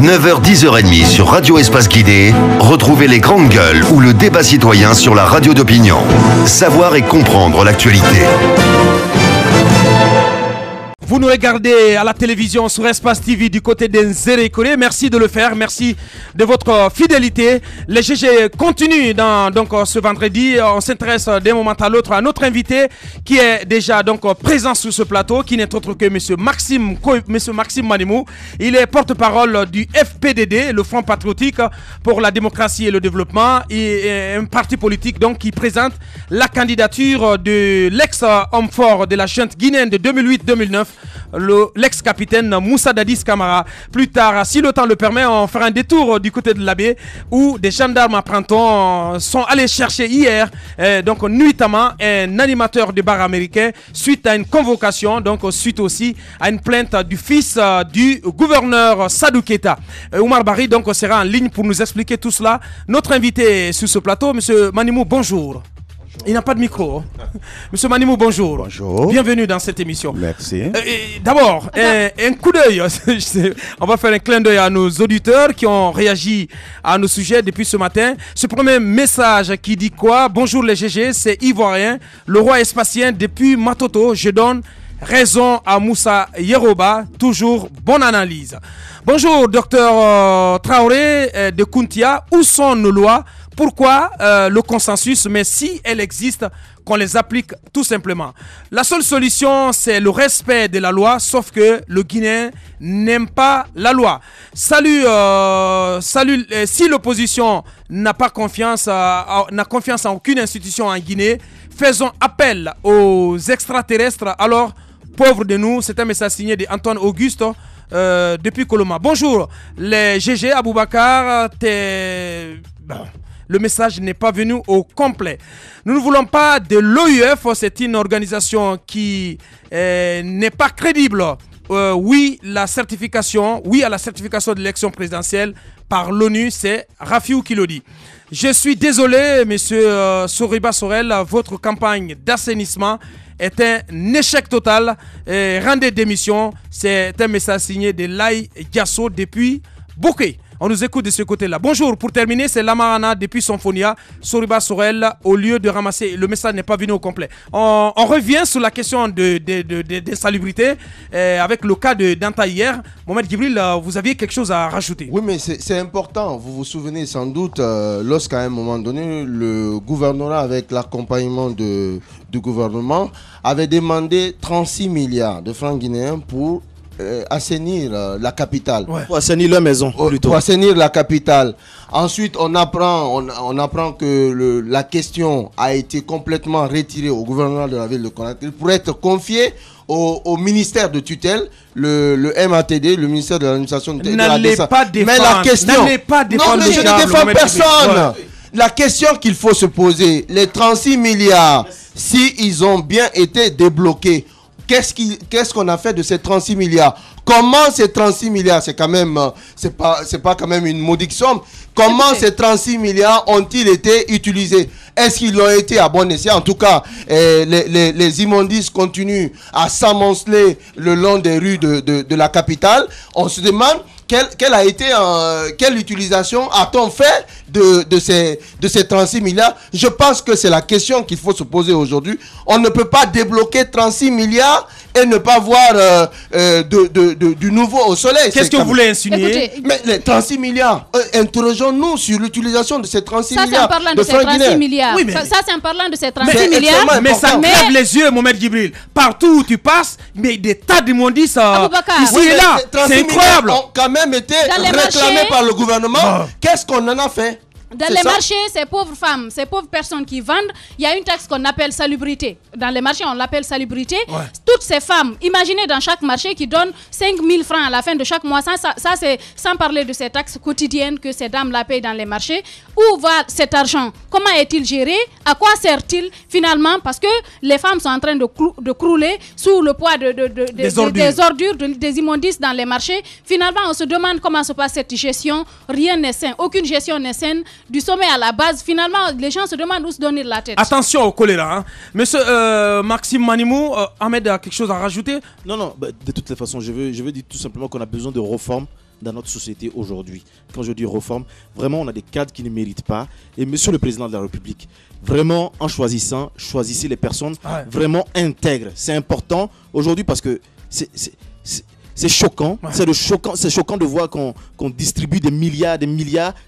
9h, 10h30 sur Radio Espace Guidé, retrouvez les grandes gueules ou le débat citoyen sur la radio d'opinion. Savoir et comprendre l'actualité. Vous nous regardez à la télévision sur Espace TV du côté d'Nzéré Koré. Merci de le faire. Merci de votre fidélité. Les GG continuent donc ce vendredi. On s'intéresse d'un moment à l'autre à notre invité qui est déjà donc présent sur ce plateau, qui n'est autre que Monsieur Maxime Manimou. Il est porte-parole du FPDD, le Front Patriotique pour la démocratie et le développement, et un parti politique donc qui présente la candidature de l'ex-homme fort de la junte guinéenne de 2008-2009. L'ex-capitaine Moussa Dadis Camara. Plus tard, si le temps le permet, on fera un détour du côté de la baie où des gendarmes à Printemps sont allés chercher hier, donc nuitamment, un animateur de bar américain suite à une convocation, donc suite aussi à une plainte du fils du gouverneur Sadou Keita. Oumar Bari donc sera en ligne pour nous expliquer tout cela. Notre invité sur ce plateau, Monsieur Manimou, bonjour. Il n'a pas de micro. Monsieur Manimou, bonjour. Bonjour. Bienvenue dans cette émission. Merci. D'abord, un coup d'œil. On va faire un clin d'œil à nos auditeurs qui ont réagi à nos sujets depuis ce matin. Ce premier message qui dit quoi? Bonjour les GG, c'est Ivoirien, le roi espacien depuis Matoto. Je donne raison à Moussa Yeroba. Toujours bonne analyse. Bonjour, docteur Traoré de Kountia. Où sont nos lois? Pourquoi le consensus? Mais si elle existe, qu'on les applique tout simplement. La seule solution, c'est le respect de la loi, sauf que le Guinéen n'aime pas la loi. Salut, si l'opposition n'a pas confiance, n'a confiance en aucune institution en Guinée, faisons appel aux extraterrestres. Alors, pauvres de nous, c'est un message signé d'Antoine Auguste depuis Coloma. Bonjour, les GG Aboubakar, le message n'est pas venu au complet. Nous ne voulons pas de l'OUF, c'est une organisation qui n'est pas crédible. Oui à la certification de l'élection présidentielle par l'ONU, c'est Rafiou qui le dit. Je suis désolé, monsieur Soriba Sorel, votre campagne d'assainissement est un échec total. Rendez démission, c'est un message signé de Lai Diasso depuis Bokeh. On nous écoute de ce côté-là. Bonjour, pour terminer, c'est Lamarana depuis Sonfonia, Soriba Sorel, au lieu de ramasser, le message n'est pas venu au complet. On revient sur la question de salubrité avec le cas de Danta hier. Mohamed Djibril, vous aviez quelque chose à rajouter? Oui, mais c'est important. Vous vous souvenez sans doute, lorsqu'à un moment donné, le gouvernorat, avec l'accompagnement du gouvernement, avait demandé 36 milliards de francs guinéens pour assainir la capitale. Ouais. Pour assainir la maison, plutôt. Pour assainir la capitale. Ensuite, on apprend que la question a été complètement retirée au gouvernement de la ville de Conakry pour être confiée au ministère de tutelle, le MATD, le ministère de l'administration de la décence. Mais la question... N'allez pas défendre. Non, mais je ne défends personne. Ouais. La question qu'il faut se poser, les 36 milliards, si ils ont bien été débloqués, qu'est-ce qu'on a fait de ces 36 milliards? Comment ces 36 milliards, c'est quand même, c'est pas quand même une modique somme. Comment ces 36 milliards ont-ils été utilisés? Est-ce qu'ils ont été à bon escient? En tout cas, les immondices continuent à s'amonceler le long des rues de la capitale. On se demande quelle utilisation a-t-on fait de ces 36 milliards? Je pense que c'est la question qu'il faut se poser aujourd'hui. On ne peut pas débloquer 36 milliards et ne pas voir du nouveau au soleil. Qu'est-ce que vous voulez insinuer? Mais les 36 milliards, interrogeons-nous sur l'utilisation de ces 36 milliards. Ça, c'est en parlant de ces 36 milliards. Oui, mais... Ça, c'est en parlant de ces 36 milliards. Mais ça crève les yeux, Mohamed Djibril. Partout où tu passes, mais des tas d'immondices ici et là. C'est incroyable. Ont quand même été réclamés par le gouvernement. Qu'est-ce qu'on en a fait? Dans les marchés, ces pauvres femmes, ces pauvres personnes qui vendent, il y a une taxe qu'on appelle salubrité. Dans les marchés, on l'appelle salubrité. Ouais. Toutes ces femmes, imaginez dans chaque marché qui donnent 5 000 francs à la fin de chaque mois. Ça c'est sans parler de ces taxes quotidiennes que ces dames-là payent dans les marchés. Où va cet argent? Comment est-il géré? À quoi sert-il finalement? Parce que les femmes sont en train de crouler sous le poids des ordures, des immondices dans les marchés. Finalement, on se demande comment se passe cette gestion. Rien n'est sain. Aucune gestion n'est saine. Du sommet à la base, finalement, les gens se demandent où se donner la tête. Attention au choléra. Hein. Monsieur Maxime Manimou, Ahmed a quelque chose à rajouter? Non, de toutes les façons, je veux dire tout simplement qu'on a besoin de réformes dans notre société aujourd'hui. Quand je dis réforme, vraiment on a des cadres qui ne méritent pas. Et monsieur le président de la République, vraiment en choisissant, choisissez les personnes vraiment intègres. C'est important aujourd'hui parce que c'est choquant, c'est choquant de voir qu'on distribue des milliards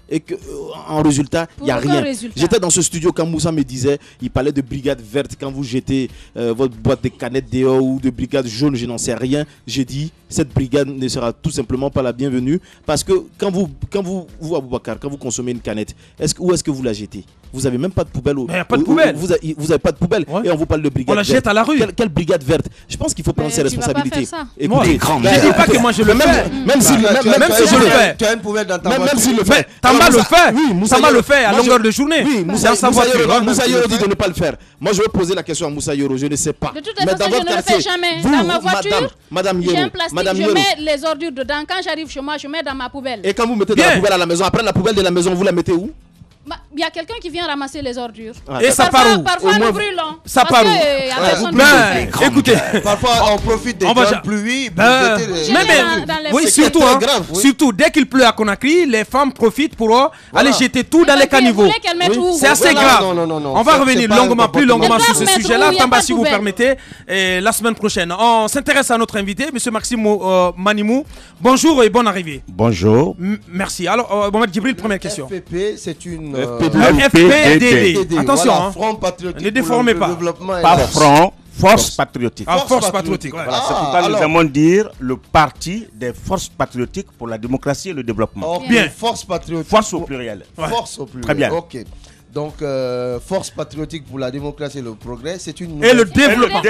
et qu'en résultat, il n'y a rien. J'étais dans ce studio quand Moussa me disait, il parlait de brigade verte quand vous jetez votre boîte de canettes dehors ou de brigade jaune, je n'en sais rien. J'ai dit, cette brigade ne sera tout simplement pas la bienvenue parce que quand vous Aboubacar, quand vous consommez une canette, où est-ce que vous la jetez? Vous n'avez même pas de poubelle. Il n'y a pas de poubelle. Vous n'avez pas de poubelle et on vous parle de brigade verte. On la jette à la rue. Quelle brigade verte? Je pense qu'il faut prendre ses responsabilités. Écoutez, je ne dis pas que moi je le fais. Même si je le fais. Tu as une poubelle dans ta voiture. Même s'il le fait. Tamba le fait. Tamba le fait à longueur de journée. Oui, Moussa Yoro dit de ne pas le faire. Moi, je vais poser la question à Moussa Yoro. Je ne sais pas. De toute façon, je ne le fais jamais. Dans ma voiture, j'ai un plastique, je mets les ordures dedans. Quand j'arrive chez moi, je mets dans ma poubelle. Et quand vous mettez dans la poubelle à la maison, après la poubelle de la maison, vous la mettez où? Il y a quelqu'un qui vient ramasser les ordures. Et ça part où? Parfois nous brûlons. Ça part où? Écoutez, parfois on profite des grandes pluies. Oui, surtout dès qu'il pleut à Conakry, les femmes profitent pour aller jeter tout dans les caniveaux. C'est assez grave. On va revenir plus longuement sur ce sujet-là, Tamba, si vous permettez, la semaine prochaine. On s'intéresse à notre invité, M. Maxime Manimou. Bonjour et bonne arrivée. Bonjour. Merci. Alors, Mohamed Djibril, première question. FPP, c'est une FPDD. Attention, voilà, Front Patriotique ne déformez pas. Pas Front, Force Patriotique. Force Patriotique. Voilà, c'est pourquoi nous aimons dire le parti des forces patriotiques pour la démocratie et le développement. Bien. Force Patriotique. Force au pluriel. Force au pluriel. Très bien. Ok. Donc, Force Patriotique pour la démocratie et le progrès, c'est une nouvelle... Et le développement.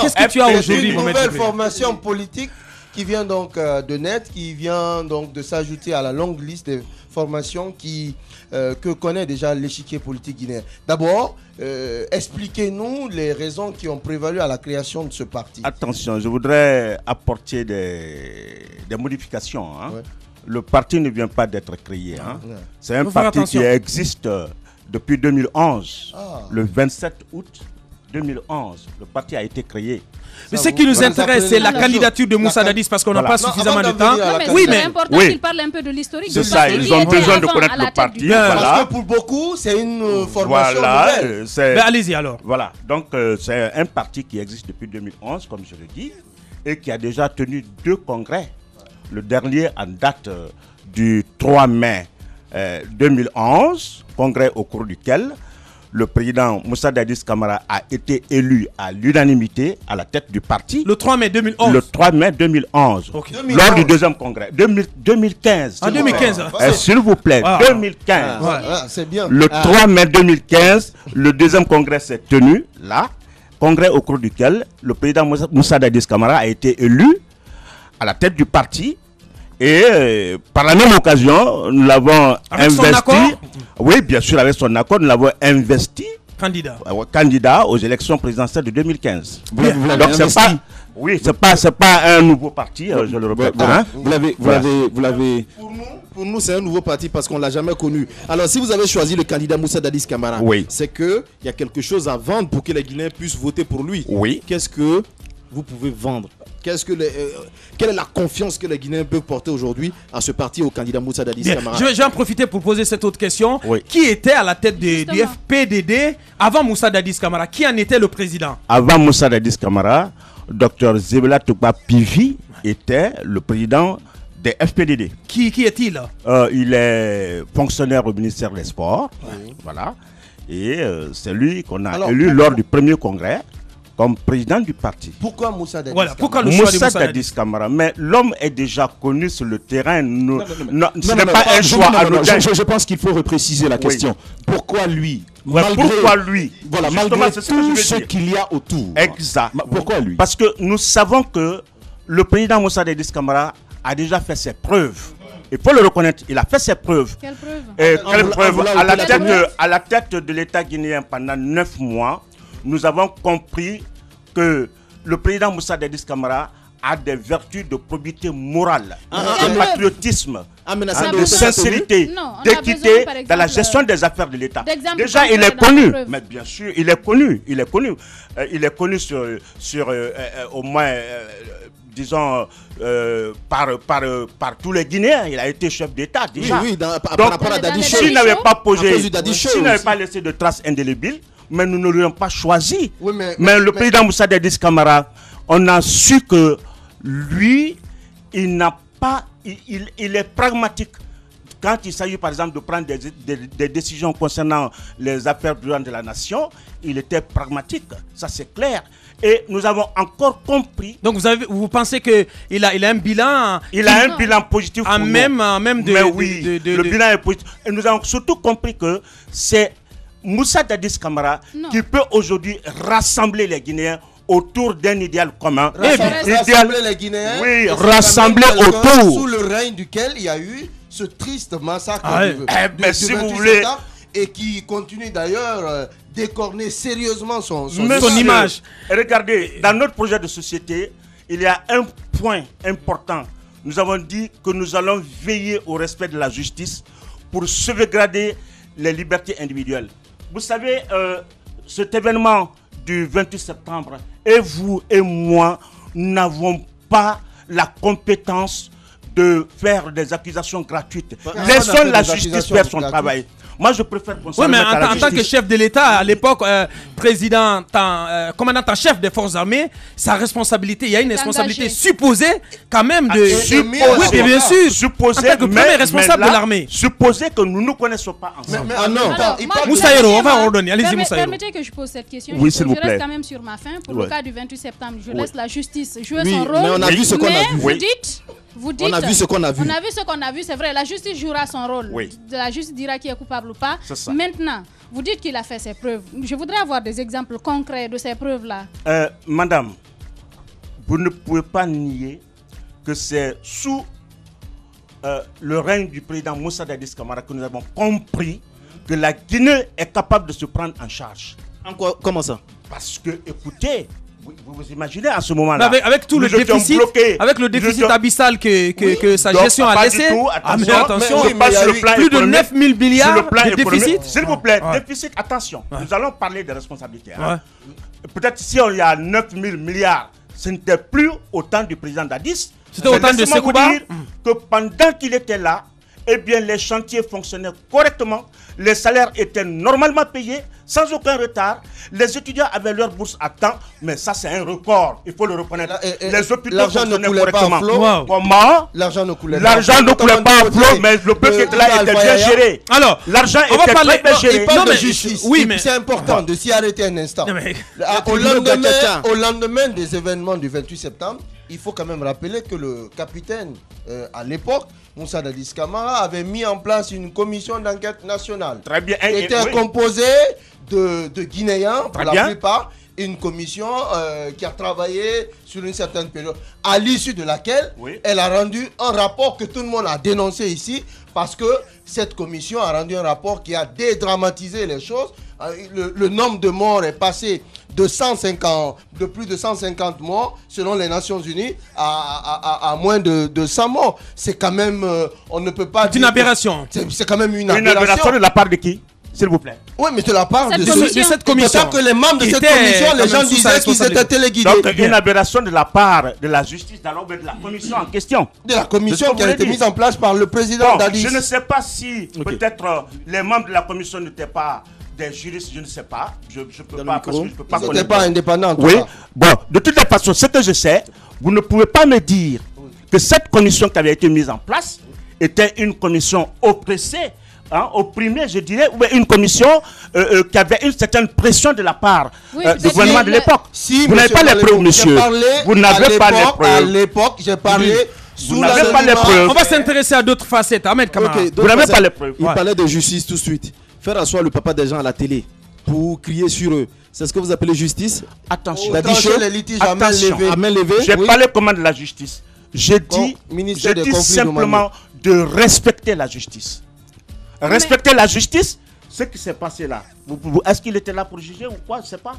Qu'est-ce que tu as aujourd'hui, Mohamed? Une nouvelle formation politique qui vient donc de naître, qui vient donc de s'ajouter à la longue liste des formations que connaît déjà l'échiquier politique guinéen. D'abord, expliquez-nous les raisons qui ont prévalu à la création de ce parti. Attention, je voudrais apporter des modifications. Hein. Ouais. Le parti ne vient pas d'être créé. Hein. Ouais. C'est un parti qui existe depuis 2011. Le 27 août 2011, le parti a été créé. Mais ce qui nous intéresse, c'est la candidature de Moussa Dadis parce qu'on n'a pas suffisamment de temps. Oui, mais c'est important qu'il parle un peu de l'historique. C'est ça, ils ont besoin de connaître le parti. Parce que pour beaucoup, c'est une formation nouvelle. Mais allez-y alors. Voilà, donc c'est un parti qui existe depuis 2011, comme je le dis, et qui a déjà tenu 2 congrès. Le dernier en date du 3 mai 2011, congrès au cours duquel le président Moussa Dadis Camara a été élu à l'unanimité à la tête du parti. Le 3 mai 2011. Le 3 mai 2011. Okay. Lors du 2e congrès. 2015. En 2015. S'il vous plaît, 2015. C'est bien. Le 3 mai 2015, le 2e congrès s'est tenu là. Congrès au cours duquel le président Moussa Dadis Camara a été élu à la tête du parti. Et par la même occasion, nous l'avons investi. Oui, bien sûr, avec son accord, nous l'avons investi. Candidat aux élections présidentielles de 2015. Donc c'est pas, oui, c'est pas un nouveau parti, je le répète. Vous l'avez. Pour nous, c'est un nouveau parti parce qu'on l'a jamais connu. Alors, si vous avez choisi le candidat Moussa Dadis Camara, c'est que il y a quelque chose à vendre pour que les Guinéens puissent voter pour lui. Oui. Qu'est-ce que vous pouvez vendre? Quelle est la confiance que les Guinéens peuvent porter aujourd'hui à ce parti, au candidat Moussa Dadis Camara? Je vais en profiter pour poser cette autre question. Oui. Qui était à la tête du FPDD avant Moussa Dadis Camara? Qui en était le président? Avant Moussa Dadis Camara, Dr Zebela Touba Pivi était le président des FPDD. Qui est-il? Il est fonctionnaire au ministère des Sports. Oui. Voilà. Et c'est lui qu'on a élu lors du premier congrès comme président du parti. Pourquoi Moussa Dadis Camara? Pourquoi le choix de Moussa Dadis Camara? Mais l'homme est déjà connu sur le terrain. Ce n'est pas un choix anodin. Je pense qu'il faut repréciser la question. Pourquoi lui? Pourquoi lui? Voilà, malgré tout ce qu'il y a autour. Exact. Pourquoi lui? Parce que nous savons que le président Moussa Dadis Camara a déjà fait ses preuves. Il faut le reconnaître, il a fait ses preuves. Quelles preuves? Quelles preuves? À la tête de l'État guinéen pendant 9 mois, nous avons compris que le président Moussa Dadis Camara a des vertus de probité morale, de patriotisme, de sincérité, d'équité dans la gestion des affaires de l'État. Déjà, il est connu, mais bien sûr, il est connu. Il est connu sur au moins disons, par tous les Guinéens. Il a été chef d'État déjà. Oui, par Donc, rapport à Dadi Show. s'il n'avait pas posé, s'il n'avait pas laissé de traces indélébiles, mais nous ne l'aurions pas choisi. Oui, mais le président Moussa Dadis Camara, on a su que lui, il est pragmatique. Quand il s'agit par exemple de prendre des décisions concernant les affaires de la nation, il était pragmatique, ça c'est clair. Et nous avons encore compris. Donc vous pensez qu'il a un bilan. Il a un bilan positif. Même mais oui, le bilan est positif. Et nous avons surtout compris que c'est Moussa Dadis Camara qui peut aujourd'hui rassembler les Guinéens autour d'un idéal commun. Rassembler les Guinéens. Oui, rassembler autour. Sous le règne duquel il y a eu ce triste massacre mais si vous voulez, et qui continue d'ailleurs d'écorner sérieusement son image. Regardez, dans notre projet de société, il y a un point important. Nous avons dit que nous allons veiller au respect de la justice pour sauvegarder les libertés individuelles. Vous savez, cet événement du 28 septembre, et vous et moi n'avons pas la compétence de faire des accusations gratuites. Laissons la justice faire son travail. Moi, je préfère qu'on mais en tant que chef de l'État, à l'époque, commandant en chef des forces armées, sa responsabilité, il y a une responsabilité supposée quand même de... Oui, bien sûr. Supposé, en tant que premier responsable de l'armée. Supposé que nous ne nous connaissons pas ensemble. Moussa Yero, on va ordonner. Allez-y, Moussa Yero. Permettez que je pose cette question. Oui, s'il vous plaît. Je reste quand même sur ma fin. Pour le cas du 28 septembre, je laisse la justice jouer son rôle. Mais on a vu ce qu'on a vu. Vous dites, on a vu ce qu'on a vu. On a vu ce qu'on a vu, c'est vrai. La justice jouera son rôle. Oui. La justice dira qui est coupable ou pas. Maintenant, vous dites qu'il a fait ses preuves. Je voudrais avoir des exemples concrets de ces preuves-là. Madame, vous ne pouvez pas nier que c'est sous le règne du président Moussa Dadis Camara que nous avons compris que la Guinée est capable de se prendre en charge. Comment ça? Parce que, écoutez, vous imaginez à ce moment-là, avec tout le déficit, avec le déficit abyssal que sa gestion a laissé. Attention, plus de 9 000 milliards de déficit. S'il vous plaît, déficit, attention. Nous allons parler des responsabilités. Peut-être si on y a 9 000 milliards, ce n'était plus au temps du président Dadis. C'était au temps de Sekouba. Que pendant qu'il était là, eh bien, les chantiers fonctionnaient correctement, les salaires étaient normalement payés, sans aucun retard, les étudiants avaient leur bourse à temps, mais ça c'est un record, il faut le reconnaître. Les hôpitaux fonctionnaient correctement. Comment? L'argent ne coulait pas à flot, mais le peu qui était là était bien géré. Alors, l'argent était très bien géré. Il parle de justice. Oui, mais c'est important de s'y arrêter un instant. Au lendemain des événements du 28 septembre, il faut quand même rappeler que le capitaine, à l'époque, Moussa Dadis Camara, avait mis en place une commission d'enquête nationale. Très bien. Qui était composée de Guinéens, pour la plupart, une commission qui a travaillé sur une certaine période, à l'issue de laquelle elle a rendu un rapport que tout le monde a dénoncé ici, parce que cette commission a rendu un rapport qui a dédramatisé les choses. Le nombre de morts est passé de plus de 150 morts selon les Nations Unies à moins de 100 morts. C'est quand même, on ne peut pas dire... C'est une aberration. C'est quand même une aberration. Une aberration de la part de qui, s'il vous plaît? Oui, mais de la part de cette commission. Parce que les membres de cette commission, les gens disaient qu'ils étaient téléguidés. Donc une aberration de la part de la justice, de la commission en question. De la commission qui a été mise en place par le président Dadis. Je ne sais pas si peut-être les membres de la commission n'étaient pas des juristes, je ne sais pas. Je peux pas, parce que je peux pas connaître. Ils n'étaient pas indépendants. Oui. Bon, de toute façon, ce que je sais, vous ne pouvez pas me dire que cette commission qui avait été mise en place était une commission oppressée, opprimée, je dirais, ou une commission qui avait une certaine pression de la part du gouvernement de l'époque. Vous n'avez pas les preuves, monsieur. Vous n'avez pas les preuves. À l'époque, j'ai parlé. Vous n'avez pas les preuves. On va s'intéresser à d'autres facettes. Ahmed Kamara. Vous n'avez pas les preuves. Il parlait de justice tout de suite. Faire asseoir le papa des gens à la télé pour crier sur eux. C'est ce que vous appelez justice? Attention. Les litiges à main levée. J'ai parlé comment de la justice. J'ai dit simplement de respecter la justice. Respecter la justice, ce qui s'est passé là. Est-ce qu'il était là pour juger ou quoi? Je ne sais pas.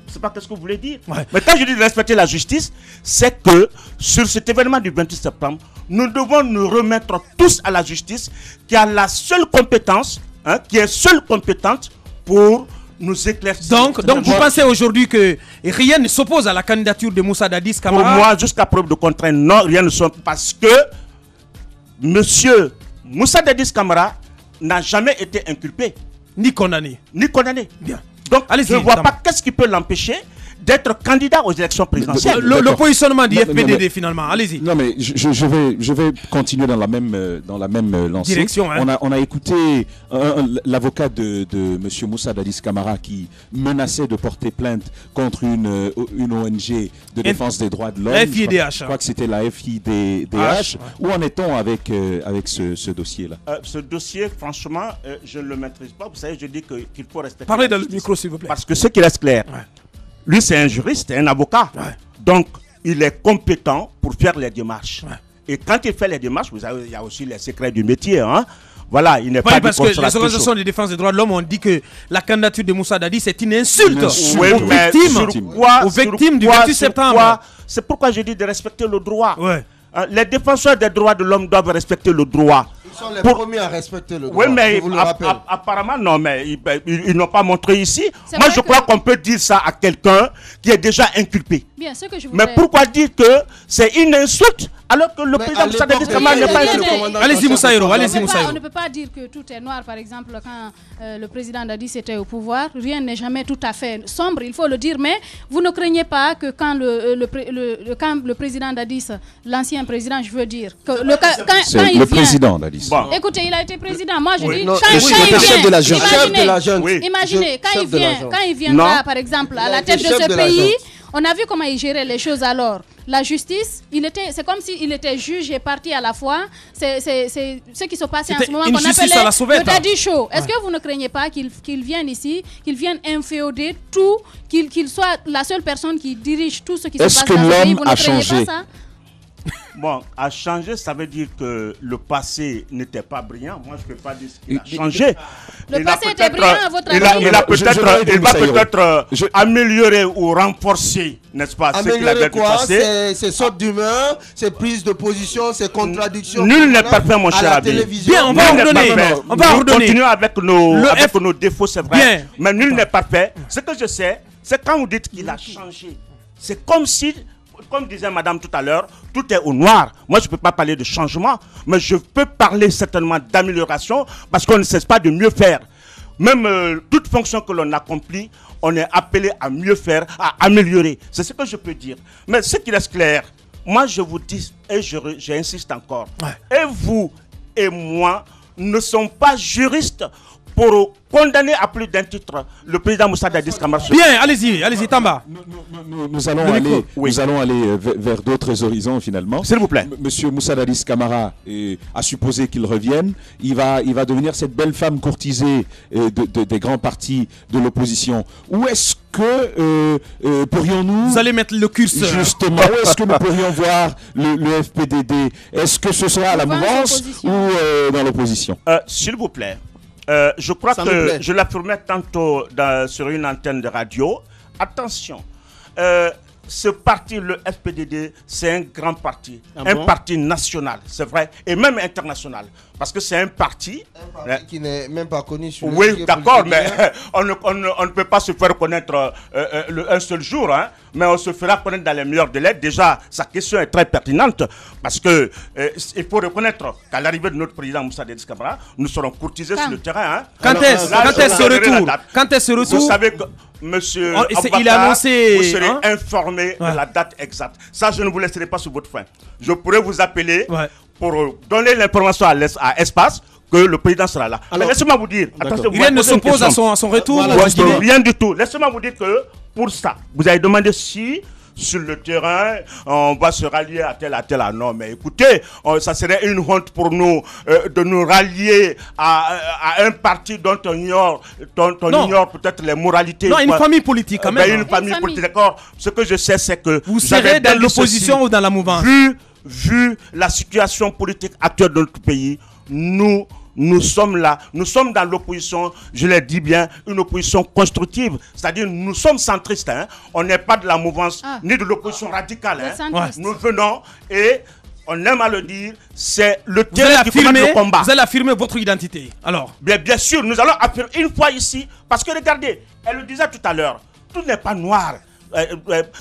Je ne sais pas ce que vous voulez dire. Mais quand je dis de respecter la justice, c'est que sur cet événement du 28 septembre, nous devons nous remettre tous à la justice qui a la seule compétence, qui est seule compétente pour nous éclaircir. Donc vous pensez aujourd'hui que rien ne s'oppose à la candidature de Moussa Dadis Camara? Pour moi, jusqu'à preuve de contraire, non, rien ne s'oppose parce que monsieur Moussa Dadis Camara n'a jamais été inculpé. Ni condamné. Bien. Donc, je ne vois pas qu'est-ce qui peut l'empêcher d'être candidat aux élections présidentielles. Le positionnement du FPDD finalement, allez-y. Non mais je vais continuer dans la même lancée. Direction, hein. On a écouté l'avocat de monsieur Moussa Dadis Camara qui menaçait de porter plainte contre une ONG de défense des droits de l'homme. La FIDH. Je crois que c'était la FIDH. Où en est-on avec ce dossier-là? Ce dossier, franchement, je ne le maîtrise pas. Vous savez, je dis qu'il faut respecter. Parlez dans le micro, s'il vous plaît. Parce que ce qui reste clair, lui, c'est un juriste, un avocat. Donc, il est compétent pour faire les démarches. Et quand il fait les démarches, il y a aussi les secrets du métier. Hein. Voilà, il n'est pas parce que les organisations de défense des droits de l'homme ont dit que la candidature de Moussa Dadis c'est une insulte aux victimes du 28 septembre. C'est pourquoi je dis de respecter le droit. Les défenseurs des droits de l'homme doivent respecter le droit. Ils sont les premiers à respecter le droit. Oui, mais apparemment, non, mais ils n'ont pas montré ici. Moi, je crois qu'on peut dire ça à quelqu'un qui est déjà inculpé. Bien, ce que je voudrais... Mais pourquoi dire que c'est une insulte alors que le président Moussa Dadis Camara n'est pas inculpé? Allez-y, Moussa Hiro, allez-y, Moussa Hiro. On ne peut pas dire que tout est noir, par exemple, quand le président Dadis était au pouvoir. Rien n'est jamais tout à fait sombre, il faut le dire. Mais vous ne craignez pas que quand le président Dadis, l'ancien président, je veux dire, que quand il vient... président Dadis. Bon. Écoutez, il a été président. Moi, je dis, non, quand il vient, imaginez, quand il viendra, par exemple, à la tête de ce pays, on a vu comment il gérait les choses alors. La justice, c'est comme s'il était juge et parti à la fois. C'est ce qui se passait en ce moment qu'on appelait le daddy show. Est-ce que vous ne craignez pas qu'il vienne ici, qu'il vienne inféoder tout, qu'il soit la seule personne qui dirige tout ce qui se passe dans ce pays? Vous ne craignez pas ça? Bon, à changer, ça veut dire que le passé n'était pas brillant. Moi, je ne peux pas dire ce qu'il a changé. Le passé était brillant, à votre avis? Il va peut-être améliorer ou renforcer, n'est-ce pas, ce qu'il avait du passé. C'est saute d'humeur, c'est prise de position, c'est contradiction. Nul n'est parfait, mon cher ami. Bien, on va ordonner. Nous continuons avec nos défauts, c'est vrai. Mais nul n'est parfait. Ce que je sais, c'est quand vous dites qu'il a changé. C'est comme si... Comme disait madame tout à l'heure, tout est au noir. Moi, je ne peux pas parler de changement, mais je peux parler certainement d'amélioration parce qu'on ne cesse pas de mieux faire. Même toute fonction que l'on accomplit, on est appelé à mieux faire, à améliorer. C'est ce que je peux dire. Mais ce qui reste clair, moi, je vous dis, et j'insiste encore, et vous et moi ne sommes pas juristes pour condamner à plus d'un titre le président Moussa Dadis Camara. Bien, allez-y, Tamba. Nous allons aller vers d'autres horizons finalement. S'il vous plaît. Monsieur Moussa Dadis Camara a supposé qu'il revienne. Il va devenir cette belle femme courtisée des grands partis de l'opposition. Où est-ce que pourrions-nous... Vous allez mettre le curseur. Justement, où est-ce que nous pourrions voir le FPDD? Est-ce que ce sera à la mouvance ou dans l'opposition? S'il vous plaît. Je crois que je l'affirmais tantôt sur une antenne de radio. Attention, ce parti, le FPDD, c'est un grand parti, un parti national, c'est vrai, et même international. Parce que c'est un parti qui n'est même pas connu sur le Oui, d'accord, mais on ne peut pas se faire connaître un seul jour, hein, mais on se fera connaître dans les meilleurs délais. Déjà, sa question est très pertinente, parce que il faut reconnaître qu'à l'arrivée de notre président Moussa Dadis Camara, nous serons courtisés sur le terrain. Hein. Quand est-ce ce retour? Vous savez que monsieur il a annoncé, vous serez informé de la date exacte. Ça, je ne vous laisserai pas sur votre faim. Je pourrais vous appeler pour donner l'information à Espace que le président sera là. Alors, laissez-moi vous dire, attention, rien ne s'oppose à son retour. Rien du tout. Laissez-moi vous dire que pour ça, vous avez demandé si sur le terrain, on va se rallier à tel. Ah non, mais écoutez, ça serait une honte pour nous de nous rallier à un parti dont on ignore peut-être les moralités. Non, une famille politique quand même. Une famille politique, d'accord. Ce que je sais, c'est que vous serez dans l'opposition ou dans la mouvance. Vu la situation politique actuelle de notre pays, nous sommes là, nous sommes dans l'opposition, je l'ai dit bien, une opposition constructive. C'est-à-dire, nous sommes centristes, hein. On n'est pas de la mouvance ni de l'opposition radicale. Hein. Nous venons et on aime à le dire, c'est le terrain qui commande le combat. Vous allez affirmer votre identité. Alors, bien sûr, nous allons affirmer une fois ici, parce que regardez, elle le disait tout à l'heure, tout n'est pas noir.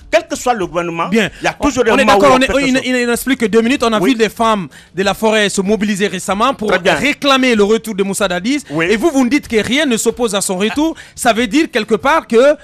Quel que soit le gouvernement, il y a toujours des moments où il n'explique que 2 minutes. On a vu des femmes de la forêt se mobiliser récemment pour réclamer le retour de Moussa Dadis. Et vous nous dites que rien ne s'oppose à son retour. Ça veut dire quelque part que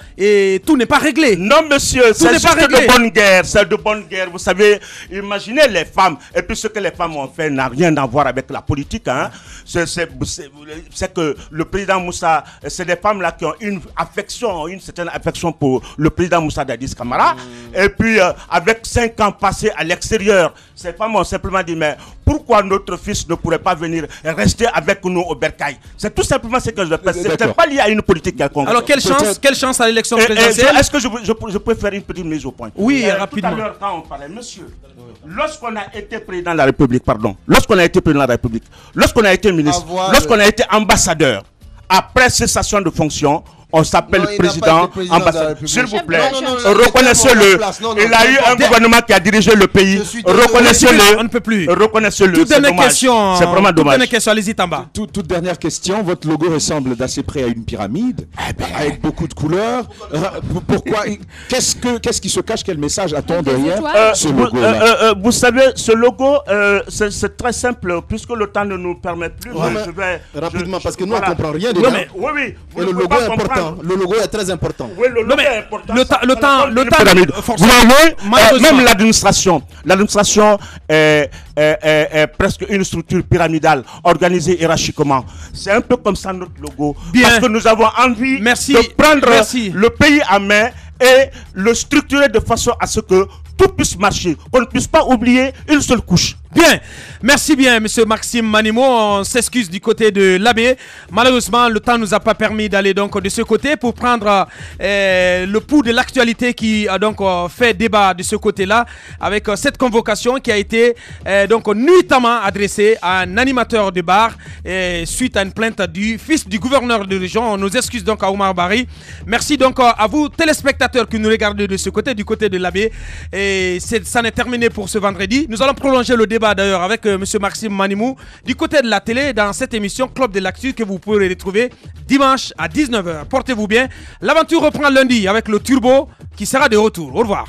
tout n'est pas réglé. Non, monsieur, c'est juste de bonne guerre. C'est de bonne guerre. Vous savez, imaginez les femmes. Et puis ce que les femmes ont fait n'a rien à voir avec la politique. Hein. C'est que le président Moussa, c'est des femmes là qui ont une certaine affection pour le président Moussa Dadis Camara. Et puis avec 5 ans passés à l'extérieur, ces femmes ont simplement dit, mais pourquoi notre fils ne pourrait pas venir rester avec nous au Bercail? C'est tout simplement ce que je pense. Ce n'est pas lié à une politique quelconque. Alors quelle chance à l'élection présidentielle? Est-ce que je peux faire une petite mise au point? Oui, rapidement. Tout à l'heure, quand on parlait, monsieur, lorsqu'on a été président de la République, lorsqu'on a été président de la République, lorsqu'on a été ministre, lorsqu'on a été ambassadeur, après cessation de fonction, on s'appelle président, ambassadeur. S'il vous plaît, reconnaissez-le. Il a eu un gouvernement qui a dirigé le pays. Reconnaissez-le. On ne peut plus. Reconnaissez-le. Toute dernière question. C'est vraiment dommage. Toute dernière question, allez-y, Tamba. Toute dernière question. Votre logo ressemble d'assez près à une pyramide, avec beaucoup de couleurs. Pourquoi? Qu'est-ce qui se cache? Quel message attend derrière ce logo? Vous savez, ce logo, c'est très simple, puisque le temps ne nous permet plus. Rapidement, parce que nous, on ne comprend rien dedans. Oui. Et le logo est important. Le logo est très important. Oui, le logo est important. Le temps, même l'administration est presque une structure pyramidale, organisée hiérarchiquement. C'est un peu comme ça notre logo. Parce que nous avons envie de prendre le pays en main et le structurer de façon à ce que tout puisse marcher. On ne puisse pas oublier une seule couche. Bien, merci bien, monsieur Maxime Manimo. On s'excuse du côté de l'abbé. Malheureusement, le temps ne nous a pas permis d'aller donc de ce côté pour prendre le pouls de l'actualité qui a donc fait débat de ce côté-là avec cette convocation qui a été donc nuitamment adressée à un animateur de bar suite à une plainte du fils du gouverneur de région. On nous excuse donc à Oumar Bari. Merci donc à vous téléspectateurs qui nous regardez de ce côté, du côté de l'abbé. Et ça n'est terminé pour ce vendredi. Nous allons prolonger le débat d'ailleurs avec monsieur Maxime Manimou du côté de la télé dans cette émission Club de l'Actu que vous pourrez retrouver dimanche à 19h. Portez-vous bien. L'aventure reprend lundi avec le Turbo qui sera de retour. Au revoir.